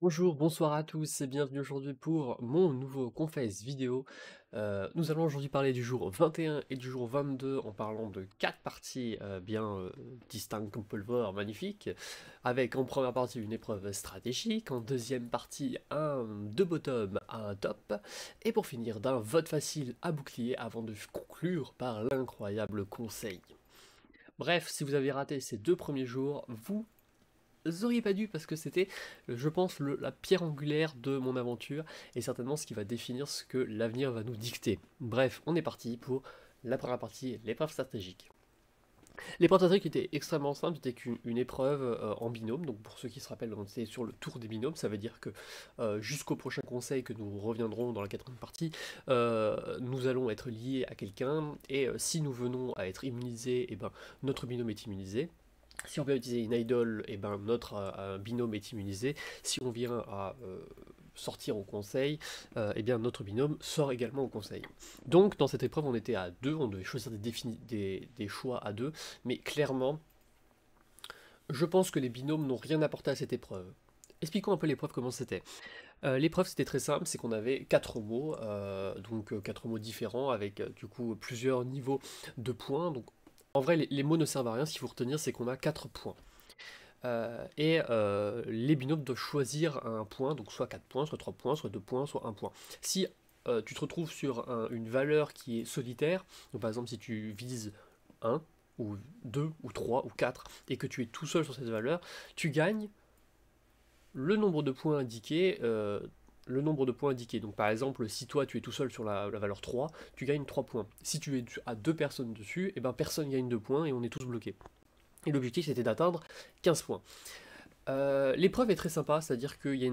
Bonjour, bonsoir à tous et bienvenue aujourd'hui pour mon nouveau Confesse vidéo. Nous allons aujourd'hui parler du jour 21 et du jour 22 en parlant de 4 parties bien distinctes comme on peut le voir, magnifiques, avec en première partie une épreuve stratégique, en deuxième partie un de bottom à un top, et pour finir d'un vote facile à bouclier avant de conclure par l'incroyable conseil. Bref, si vous avez raté ces 2 premiers jours, vous auriez pas dû parce que c'était, je pense, la pierre angulaire de mon aventure et certainement ce qui va définir ce que l'avenir va nous dicter. Bref, on est parti pour la première partie, l'épreuve stratégique. L'épreuve stratégique était extrêmement simple, c'était qu'une épreuve en binôme, donc pour ceux qui se rappellent, on était sur le tour des binômes, ça veut dire que jusqu'au prochain conseil que nous reviendrons dans la quatrième partie, nous allons être liés à quelqu'un, et si nous venons à être immunisés, et ben, notre binôme est immunisé. Si on vient utiliser une idol, et ben notre binôme est immunisé. Si on vient à sortir au conseil, et bien notre binôme sort également au conseil. Donc dans cette épreuve on était à deux, on devait choisir des choix à deux, mais clairement, je pense que les binômes n'ont rien apporté à cette épreuve. Expliquons un peu l'épreuve, comment c'était. L'épreuve c'était très simple, c'est qu'on avait 4 mots, donc 4 mots différents avec du coup plusieurs niveaux de points. Donc en vrai les mots ne servent à rien, ce qu'il faut retenir c'est qu'on a 4 points. Les binômes doivent choisir un point, donc soit 4 points, soit 3 points, soit 2 points, soit 1 point. Si tu te retrouves sur une valeur qui est solitaire, donc par exemple si tu vises 1, ou 2, ou 3, ou 4, et que tu es tout seul sur cette valeur, tu gagnes le nombre de points indiqués. Donc par exemple, si toi tu es tout seul sur la valeur 3, tu gagnes 3 points. Si tu es à 2 personnes dessus, et ben personne gagne 2 points et on est tous bloqués. Et l'objectif c'était d'atteindre 15 points. L'épreuve est très sympa, c'est-à-dire qu'il y a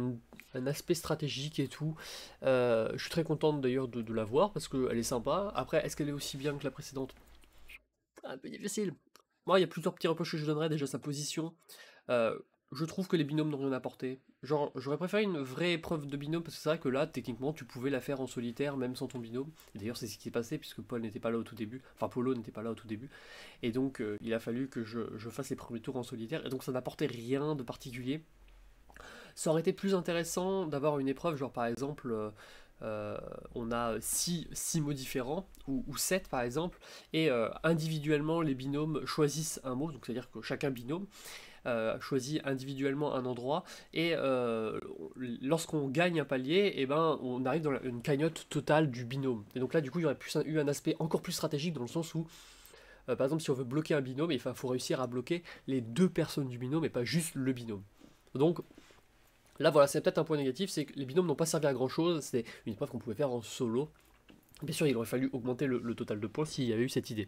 un aspect stratégique et tout. Je suis très contente d'ailleurs de la voir parce qu'elle est sympa. Après, est-ce qu'elle est aussi bien que la précédente? Un peu difficile. Moi, il y a plusieurs petits reproches que je donnerais. Déjà, sa position. Euh, je trouve que les binômes n'ont rien apporté. Genre, j'aurais préféré une vraie épreuve de binôme parce que c'est vrai que là, techniquement, tu pouvais la faire en solitaire même sans ton binôme. Et d'ailleurs, c'est ce qui s'est passé puisque Paul n'était pas là au tout début. Enfin, Polo n'était pas là au tout début. Et donc, il a fallu que je fasse les premiers tours en solitaire. Et donc, ça n'apportait rien de particulier. Ça aurait été plus intéressant d'avoir une épreuve, genre par exemple, on a 6 mots différents, ou 7 par exemple, et individuellement les binômes choisissent un mot, donc c'est-à-dire que chacun binôme choisit individuellement un endroit, et lorsqu'on gagne un palier, et ben, on arrive dans une cagnotte totale du binôme. Et donc là, du coup, il y aurait eu un aspect encore plus stratégique dans le sens où, par exemple, si on veut bloquer un binôme, il faut réussir à bloquer les 2 personnes du binôme et pas juste le binôme. Donc, là, voilà, c'est peut-être un point négatif, c'est que les binômes n'ont pas servi à grand chose, c'est une épreuve qu'on pouvait faire en solo. Bien sûr, il aurait fallu augmenter le total de points s'il y avait eu cette idée.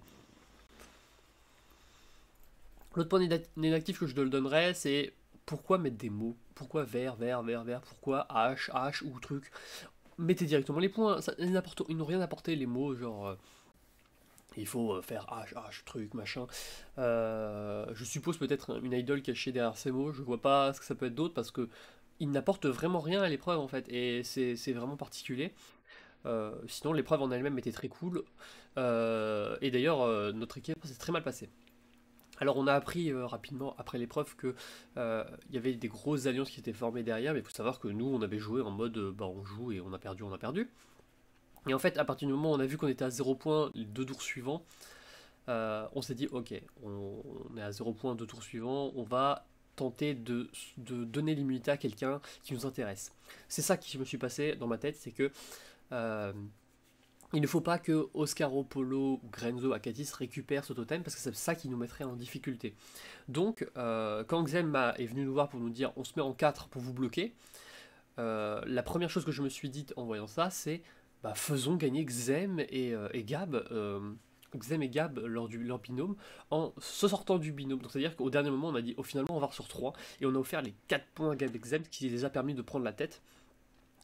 L'autre point négatif que je te le donnerais, c'est pourquoi mettre des mots? Pourquoi vert, vert, vert, vert? Pourquoi H, H ou truc? Mettez directement les points, ils n'ont rien apporté les mots, genre il faut faire H, H, truc, machin. Je suppose peut-être une idole cachée derrière ces mots, je vois pas ce que ça peut être d'autre parce que il n'apporte vraiment rien à l'épreuve en fait, et c'est vraiment particulier. Sinon, l'épreuve en elle-même était très cool. Et d'ailleurs, notre équipe s'est très mal passée. Alors, on a appris rapidement après l'épreuve que il y avait des grosses alliances qui étaient formées derrière, mais il faut savoir que nous, on avait joué en mode bah, on joue et on a perdu, on a perdu. Et en fait, à partir du moment où on a vu qu'on était à 0 points les 2 tours suivants, on s'est dit ok, on est à 0 points 2 tours suivants, on va tenter de donner l'immunité à quelqu'un qui nous intéresse. C'est ça qui me suis passé dans ma tête, c'est que euh, il ne faut pas que Oscaro, Polo, Grenzo, Akatis récupèrent ce totem parce que c'est ça qui nous mettrait en difficulté. Donc, quand Xem est venu nous voir pour nous dire on se met en 4 pour vous bloquer, la première chose que je me suis dite en voyant ça, c'est bah, faisons gagner Xem et Gab. Xem et Gab lors du leur binôme en se sortant du binôme. Donc c'est-à-dire qu'au dernier moment on a dit oh, finalement on va sur 3 et on a offert les 4 points à Gab et Xem, ce qui les a permis de prendre la tête.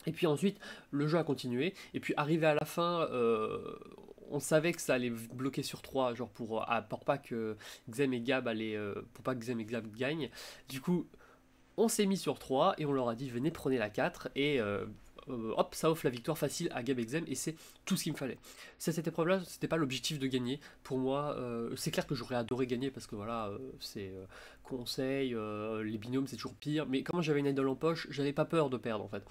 Et puis ensuite, le jeu a continué. Et puis arrivé à la fin, on savait que ça allait bloquer sur 3 genre pour pas que Xem et Gab pour pas que Xem et Gab gagnent. Du coup, on s'est mis sur 3 et on leur a dit venez prenez la 4 et hop, ça offre la victoire facile à Gab et Xem, et c'est tout ce qu'il me fallait. Cette épreuve-là, c'était pas l'objectif de gagner. Pour moi, c'est clair que j'aurais adoré gagner, parce que voilà, c'est conseil, les binômes c'est toujours pire, mais comme j'avais une idole en poche, j'avais pas peur de perdre en fait.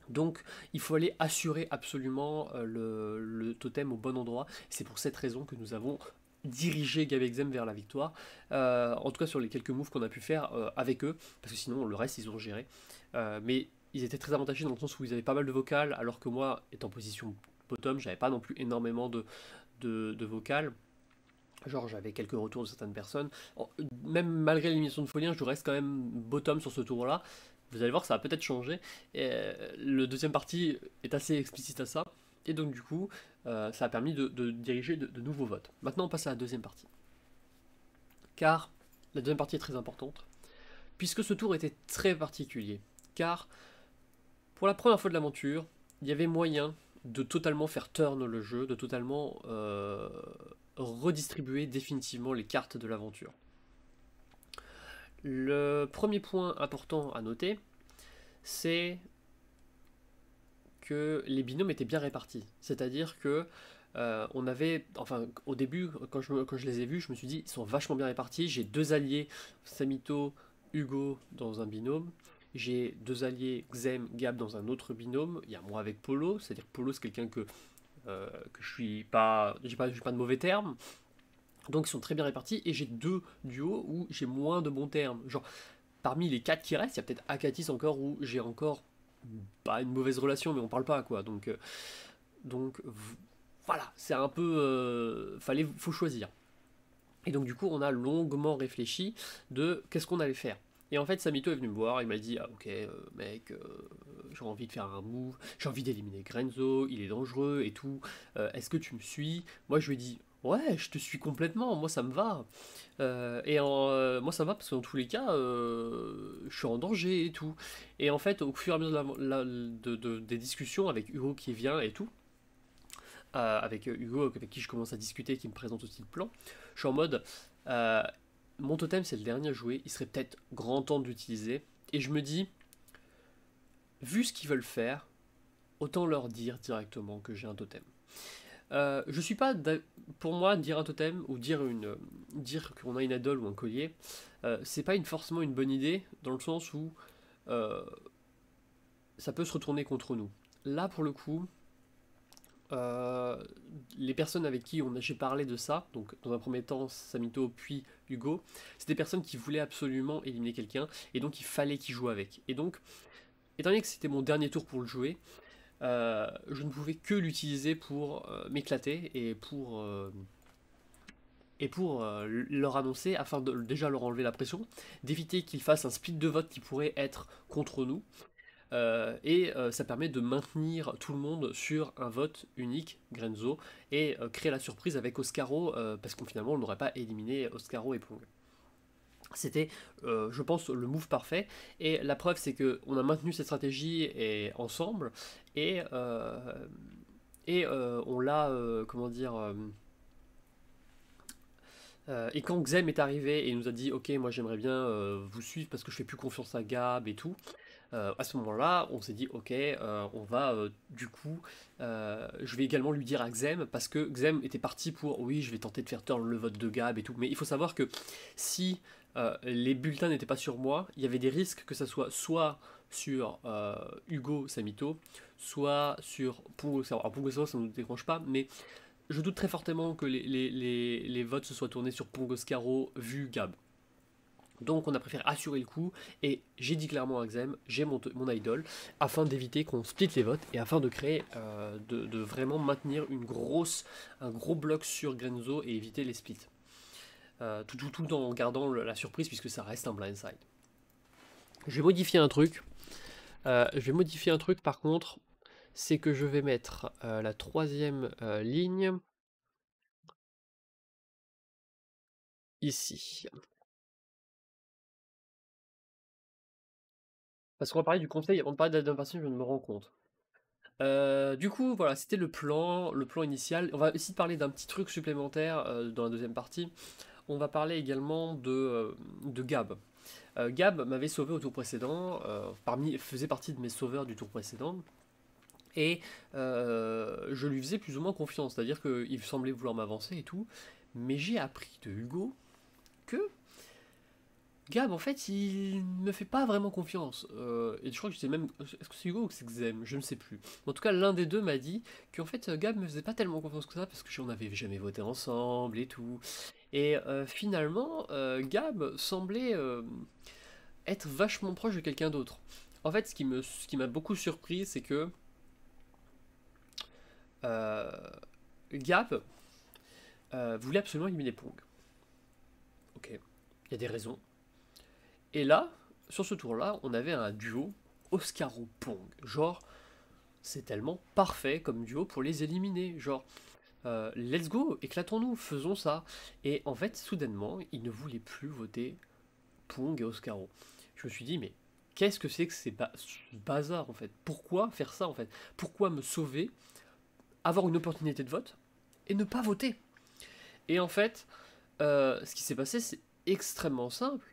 Donc il faut aller assurer absolument le totem au bon endroit. C'est pour cette raison que nous avons dirigé Gabexem vers la victoire. En tout cas sur les quelques moves qu'on a pu faire avec eux, parce que sinon le reste ils ont géré. Mais ils étaient très avantagés dans le sens où ils avaient pas mal de vocales, alors que moi, étant en position bottom, j'avais pas non plus énormément de vocales. Genre j'avais quelques retours de certaines personnes. Même malgré l'élimination de Folien, je reste quand même bottom sur ce tour-là. Vous allez voir, ça va peut-être changer. Et, le deuxième partie est assez explicite à ça. Et donc du coup, ça a permis de diriger de nouveaux votes. Maintenant, on passe à la deuxième partie. Car la deuxième partie est très importante, puisque ce tour était très particulier. Car pour la première fois de l'aventure, il y avait moyen de totalement faire turn le jeu, de totalement redistribuer définitivement les cartes de l'aventure. Le premier point important à noter, c'est que les binômes étaient bien répartis. C'est-à-dire que on avait, enfin au début, quand je les ai vus, je me suis dit, ils sont vachement bien répartis. J'ai deux alliés, Samito, Hugo dans un binôme. J'ai deux alliés, Xem, Gab dans un autre binôme. Il y a moi avec Polo, c'est-à-dire que Polo c'est quelqu'un que je suis pas, j'ai pas de mauvais termes. Donc ils sont très bien répartis, et j'ai deux duos où j'ai moins de bons termes. Genre, parmi les quatre qui restent, il y a peut-être Akatis encore où j'ai encore pas une mauvaise relation, mais on parle pas quoi. Donc voilà, c'est un peu, faut choisir. Et donc du coup, on a longuement réfléchi de qu'est-ce qu'on allait faire. Et en fait, Samito est venu me voir, il m'a dit, ah ok, mec, j'ai envie de faire un move, j'ai envie d'éliminer Grenzo, il est dangereux et tout, est-ce que tu me suis? Moi je lui ai dit, ouais, je te suis complètement, moi ça me va. Moi ça me va parce que dans tous les cas, je suis en danger et tout. Et en fait, au fur et à mesure des discussions avec Hugo qui vient et tout, avec Hugo avec qui je commence à discuter, qui me présente aussi le plan, je suis en mode, euh, mon totem c'est le dernier à jouer, il serait peut-être grand temps de l'utiliser. Et je me dis, vu ce qu'ils veulent faire, autant leur dire directement que j'ai un totem. Je suis pas, pour moi, dire un totem ou dire qu'on a une idole ou un collier, c'est pas forcément une bonne idée dans le sens où euh, ça peut se retourner contre nous. Là, pour le coup, les personnes avec qui j'ai parlé de ça, donc dans un premier temps Samito puis Hugo, c'est des personnes qui voulaient absolument éliminer quelqu'un, et donc il fallait qu'ils jouent avec. Et donc, étant donné que c'était mon dernier tour pour le jouer, je ne pouvais que l'utiliser pour m'éclater et pour leur annoncer, afin de déjà leur enlever la pression, d'éviter qu'ils fassent un split de vote qui pourrait être contre nous. Ça permet de maintenir tout le monde sur un vote unique, Grenzo, et créer la surprise avec Oscaro, parce qu'on finalement on n'aurait pas éliminé Oscaro et Pong. C'était, je pense, le move parfait. Et la preuve, c'est qu'on a maintenu cette stratégie ensemble, on l'a, comment dire... et quand Xem est arrivé et il nous a dit ok, moi j'aimerais bien vous suivre parce que je fais plus confiance à Gab et tout, à ce moment-là on s'est dit ok, on va du coup, je vais également lui dire à Xem, parce que Xem était parti pour oui, je vais tenter de faire turn le vote de Gab et tout, mais il faut savoir que si les bulletins n'étaient pas sur moi, il y avait des risques que ça soit sur Hugo Samito, soit sur Pongo. Alors Pongo ça ne nous dérange pas, mais je doute très fortement que les votes se soient tournés sur Pongoscaro vu Gab. Donc on a préféré assurer le coup, et j'ai dit clairement à Xem, j'ai mon idol, afin d'éviter qu'on split les votes, et afin de créer, de vraiment maintenir un gros bloc sur Grenzo et éviter les splits. Tout en gardant la surprise, puisque ça reste un blindside. Je vais modifier un truc. Par contre, c'est que je vais mettre la troisième ligne ici. Parce qu'on va parler du conseil avant de parler de la deuxième je me rends compte. Du coup, voilà, c'était le plan initial. On va essayer de parler d'un petit truc supplémentaire dans la deuxième partie. On va parler également de Gab. Gab m'avait sauvé au tour précédent, faisait partie de mes sauveurs du tour précédent. Et je lui faisais plus ou moins confiance, c'est-à-dire qu'il semblait vouloir m'avancer et tout, mais j'ai appris de Hugo que Gab, en fait, il me fait pas vraiment confiance. Et je crois que c'est même. Est-ce que c'est Hugo ou que c'est Xem? Je ne sais plus. En tout cas, l'un des deux m'a dit qu'en fait, Gab me faisait pas tellement confiance que ça parce que on n'avait jamais voté ensemble et tout. Et finalement, Gab semblait être vachement proche de quelqu'un d'autre. En fait, ce qui m'a beaucoup surpris, c'est que euh, Gab voulait absolument éliminer Pong. Ok, il y a des raisons. Et là, sur ce tour-là, on avait un duo Oscaro-Pong. Genre, c'est tellement parfait comme duo pour les éliminer. Genre, let's go, éclatons-nous, faisons ça. Et en fait, soudainement, il ne voulait plus voter Pong et Oscaro. Je me suis dit, mais qu'est-ce que c'est que ce bazar en fait? Pourquoi faire ça en fait? Pourquoi me sauver, avoir une opportunité de vote et ne pas voter? Et en fait, ce qui s'est passé, c'est extrêmement simple.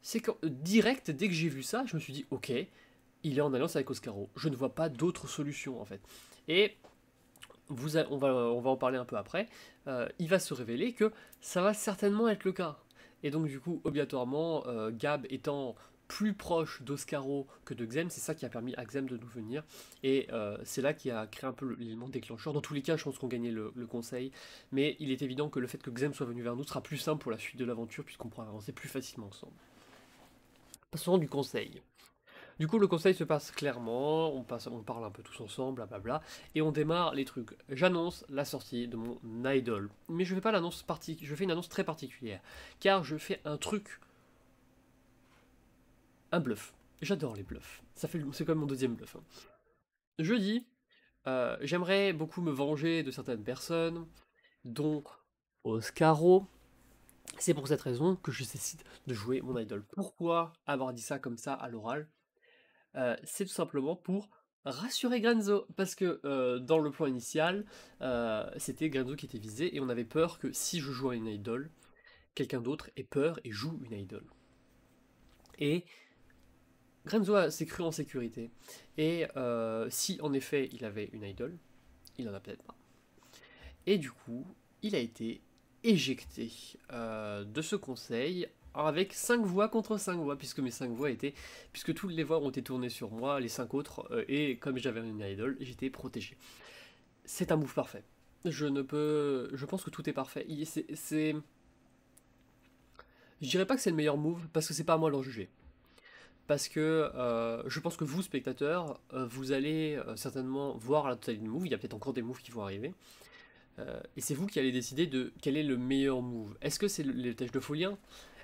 C'est que direct, dès que j'ai vu ça, je me suis dit, ok, il est en alliance avec Oscaro. Je ne vois pas d'autre solution en fait. Et on va en parler un peu après. Il va se révéler que ça va certainement être le cas. Et donc du coup, obligatoirement, Gab étant plus proche d'Oscaro que de Xem, c'est ça qui a permis à Xem de nous venir. Et c'est là qui a créé un peu l'élément déclencheur. Dans tous les cas, je pense qu'on gagnait le conseil. Mais il est évident que le fait que Xem soit venu vers nous sera plus simple pour la suite de l'aventure, puisqu'on pourra avancer plus facilement ensemble. Passons du conseil. Du coup, le conseil se passe clairement, on parle un peu tous ensemble, blablabla, et on démarre les trucs. J'annonce la sortie de mon idol. Mais je fais pas je fais une annonce très particulière, car je fais un truc, un bluff. J'adore les bluffs. C'est comme mon deuxième bluff, hein. Je dis, j'aimerais beaucoup me venger de certaines personnes, dont Oscaro. C'est pour cette raison que je décide de jouer mon idol. Pourquoi avoir dit ça comme ça à l'oral? C'est tout simplement pour rassurer Grenzo, parce que dans le plan initial, c'était Grenzo qui était visé, et on avait peur que si je jouais à une idol, quelqu'un d'autre ait peur et joue une idol. Et Grenzo s'est cru en sécurité, et si en effet il avait une idol, il en a peut-être pas. Et du coup, il a été éjecté de ce conseil avec 5 voix contre 5 voix, puisque mes 5 voix étaient. Puisque toutes les voix ont été tournées sur moi, les 5 autres, et comme j'avais une idol, j'étais protégé. C'est un move parfait. Je ne peux. Je pense que tout est parfait. Je dirais pas que c'est le meilleur move, parce que c'est pas à moi de le juger. Parce que je pense que vous, spectateurs, vous allez certainement voir la totalité du move. Il y a peut-être encore des moves qui vont arriver. Et c'est vous qui allez décider de quel est le meilleur move. Est-ce que c'est le tège de Folien?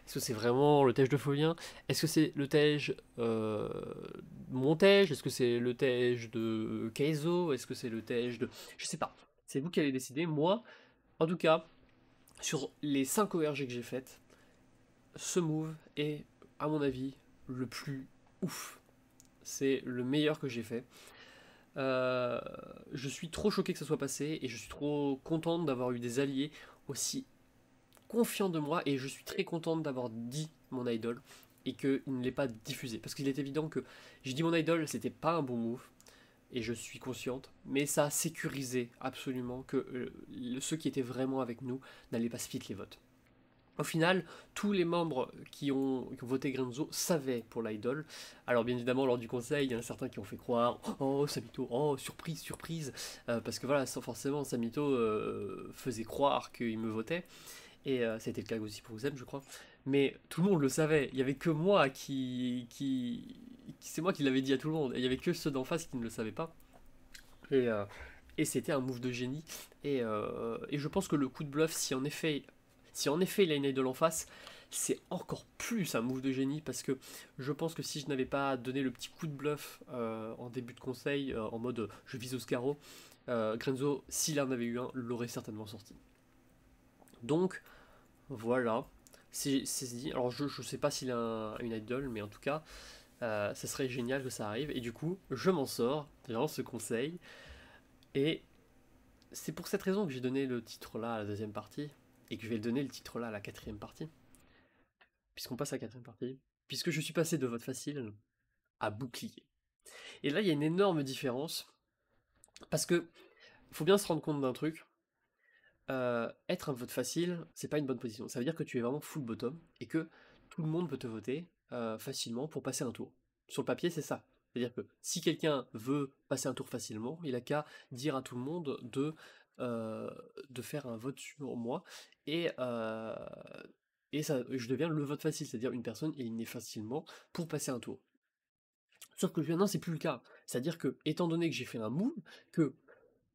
Est-ce que c'est vraiment le tège de Folien? Est-ce que c'est le tège mon tège? Est-ce que c'est le tège de Keizo? Est-ce que c'est le tège de... Je sais pas. C'est vous qui allez décider. Moi, en tout cas, sur les 5 ORG que j'ai faites, ce move est, à mon avis, le plus ouf. C'est le meilleur que j'ai fait. Euh, je suis trop choqué que ça soit passé et je suis trop contente d'avoir eu des alliés aussi confiants de moi et je suis très contente d'avoir dit mon idol et qu'il ne l'ait pas diffusé. Parce qu'il est évident que j'ai dit mon idol, c'était pas un bon move et je suis consciente, mais ça a sécurisé absolument que ceux qui étaient vraiment avec nous n'allaient pas split les votes. Au final, tous les membres qui ont voté Grenzo savaient pour l'idol. Alors bien évidemment, lors du conseil, il y en a certains qui ont fait croire « Oh, Samito, oh, surprise, surprise !» Parce que voilà, forcément, Samito faisait croire qu'il me votait. Et ça a été le cas aussi pour Zem, je crois. Mais tout le monde le savait. Il y avait que moi c'est moi qui l'avais dit à tout le monde. Et il y avait que ceux d'en face qui ne le savaient pas. Et, euh, et c'était un move de génie. Et je pense que le coup de bluff, si en effet il a une idole en face, c'est encore plus un move de génie parce que je pense que si je n'avais pas donné le petit coup de bluff en début de conseil, en mode je vise Oscaro, Grenzo, s'il en avait eu un, l'aurait certainement sorti. Donc voilà, c'est dit. Alors je sais pas s'il a une idole, mais en tout cas, ça serait génial que ça arrive. Et du coup, je m'en sors dans ce conseil. Et c'est pour cette raison que j'ai donné le titre là à la deuxième partie et que je vais donner le titre là à la quatrième partie. Puisqu'on passe à la quatrième partie. Puisque je suis passé de vote facile à bouclier. Et là, il y a une énorme différence. Parce que faut bien se rendre compte d'un truc. Être un vote facile, c'est pas une bonne position. Ça veut dire que tu es vraiment full bottom et que tout le monde peut te voter facilement pour passer un tour. Sur le papier, c'est ça. C'est-à-dire que si quelqu'un veut passer un tour facilement, il a qu'à dire à tout le monde euh, de faire un vote sur moi et, euh, et ça, je deviens le vote facile, c'est-à-dire une personne éliminée facilement pour passer un tour. Sauf que maintenant, c'est plus le cas. C'est-à-dire que, étant donné que j'ai fait un move, que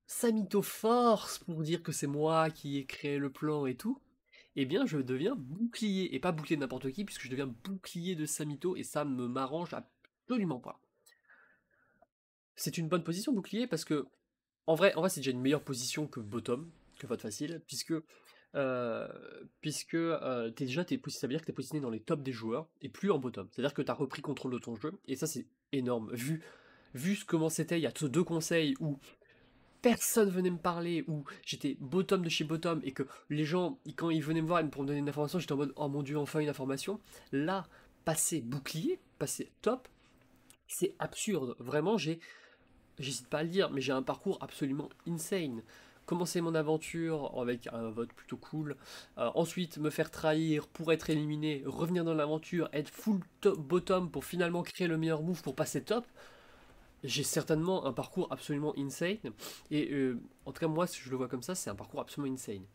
Samito force pour dire que c'est moi qui ai créé le plan et tout, eh bien je deviens bouclier, et pas bouclier de n'importe qui, puisque je deviens bouclier de Samito, et ça me m'arrange absolument pas. C'est une bonne position bouclier, parce que, en vrai c'est déjà une meilleure position que bottom, que vote facile, euh, ça veut dire que t'es positionné dans les tops des joueurs, et plus en bottom. C'est-à-dire que t'as repris contrôle de ton jeu, et ça c'est énorme, vu comment c'était il y a deux conseils où personne venait me parler, où j'étais bottom de chez bottom et que les gens, quand ils venaient me voir pour me donner une information, j'étais en mode oh mon dieu, enfin une information. Là, passer bouclier, passer top, c'est absurde. Vraiment, j'hésite pas à le dire, mais j'ai un parcours absolument insane. Commencer mon aventure avec un vote plutôt cool, ensuite me faire trahir pour être éliminé, revenir dans l'aventure, être full top bottom pour finalement créer le meilleur move pour passer top. J'ai certainement un parcours absolument insane. Et en tout cas, moi, si je le vois comme ça, c'est un parcours absolument insane.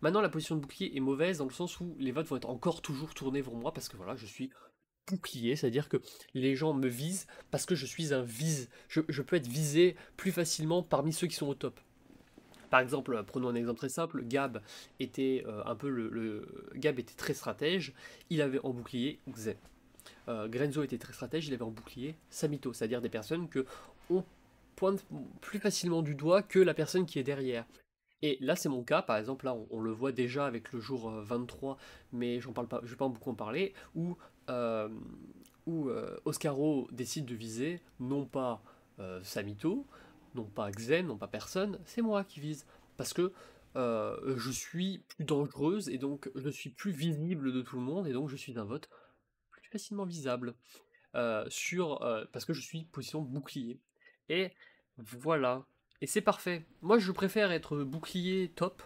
Maintenant, la position de bouclier est mauvaise dans le sens où les votes vont être encore toujours tournés vers moi parce que voilà, je suis bouclier, c'est-à-dire que les gens me visent parce que je suis un vise. Je peux être visé plus facilement parmi ceux qui sont au top. Par exemple, prenons un exemple très simple, Gab était un peu Gab était très stratège, il avait en bouclier Xen. Grenzo était très stratège, il avait en bouclier Samito, c'est-à-dire des personnes que on pointe plus facilement du doigt que la personne qui est derrière. Et là, c'est mon cas, par exemple, là, on le voit déjà avec le jour 23, mais j'en parle pas, je vais pas beaucoup en parler, euh, où Oscaro décide de viser non pas Samito, non pas Xen, non pas personne, c'est moi qui vise. Parce que je suis plus dangereuse et donc je suis plus visible de tout le monde et donc je suis un vote plus facilement visable parce que je suis position bouclier. Et voilà. Et c'est parfait. Moi, je préfère être bouclier top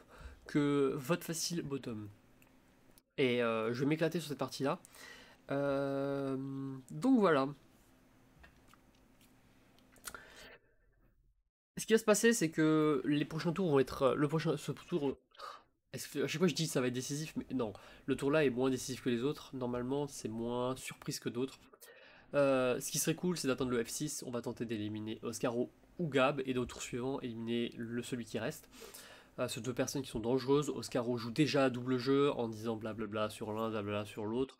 que vote facile bottom. Et je vais m'éclater sur cette partie-là. Euh, donc voilà. Ce qui va se passer, c'est que les prochains tours vont être. Le prochain ce tour. À chaque fois, je dis que ça va être décisif, mais non. Le tour là est moins décisif que les autres. Normalement, c'est moins surprise que d'autres. Ce qui serait cool, c'est d'atteindre le F6. On va tenter d'éliminer Oscaro ou Gab, et au tour suivant, éliminer celui qui reste. Ce deux personnes qui sont dangereuses. Oscaro joue déjà à double jeu en disant blablabla sur l'un, blablabla sur l'autre.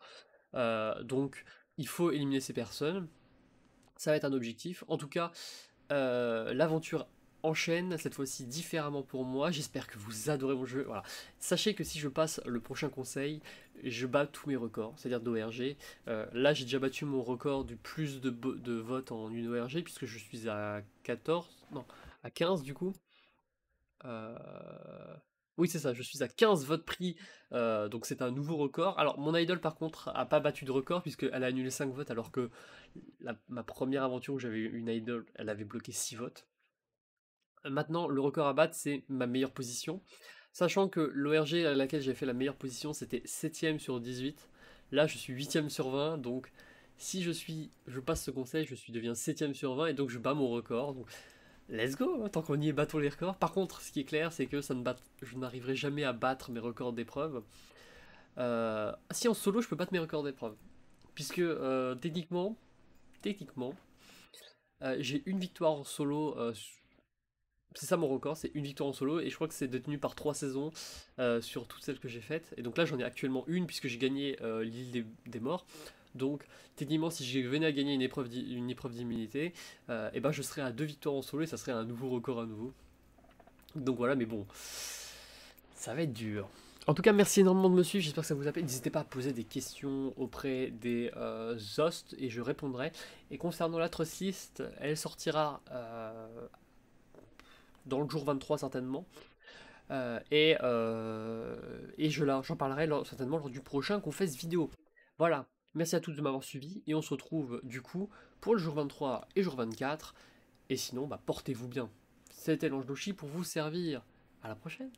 Donc, il faut éliminer ces personnes. Ça va être un objectif. En tout cas, l'aventure enchaîne, cette fois-ci différemment pour moi. J'espère que vous adorez mon jeu. Voilà. Sachez que si je passe le prochain conseil, je bats tous mes records, c'est-à-dire d'ORG. Là, j'ai déjà battu mon record du plus de votes en une ORG, puisque je suis à 14, non, à 15 du coup. Oui, c'est ça, je suis à 15 votes pris, donc c'est un nouveau record. Alors, mon idol, par contre, a pas battu de record, puisqu'elle a annulé 5 votes, alors que ma première aventure où j'avais une idol, elle avait bloqué 6 votes. Maintenant, le record à battre, c'est ma meilleure position. Sachant que l'ORG à laquelle j'ai fait la meilleure position, c'était 7ème sur 18. Là, je suis 8ème sur 20, donc si je passe ce conseil, deviens 7ème sur 20, et donc je bats mon record. Donc, let's go, hein, tant qu'on y est, battons les records. Par contre, ce qui est clair, c'est que je n'arriverai jamais à battre mes records d'épreuve. Si en solo, je peux battre mes records d'épreuve. Puisque techniquement, j'ai une victoire en solo c'est ça mon record, c'est une victoire en solo, et je crois que c'est détenu par 3 saisons sur toutes celles que j'ai faites. Et donc là, j'en ai actuellement une, puisque j'ai gagné l'île des morts. Donc, techniquement, si je venais à gagner une épreuve d'immunité, et ben, je serais à 2 victoires en solo, et ça serait un nouveau record à nouveau. Donc voilà, mais bon, ça va être dur. En tout cas, merci énormément de me suivre, j'espère que ça vous a plu. N'hésitez pas à poser des questions auprès des hosts, et je répondrai. Et concernant la trust list, elle sortira dans le jour 23 certainement. Et j'en parlerai certainement lors du prochain Confesse vidéo. Voilà, merci à tous de m'avoir suivi, et on se retrouve du coup pour le jour 23 et jour 24. Et sinon, bah, portez-vous bien. C'était l'Ange Louchi pour vous servir. À la prochaine.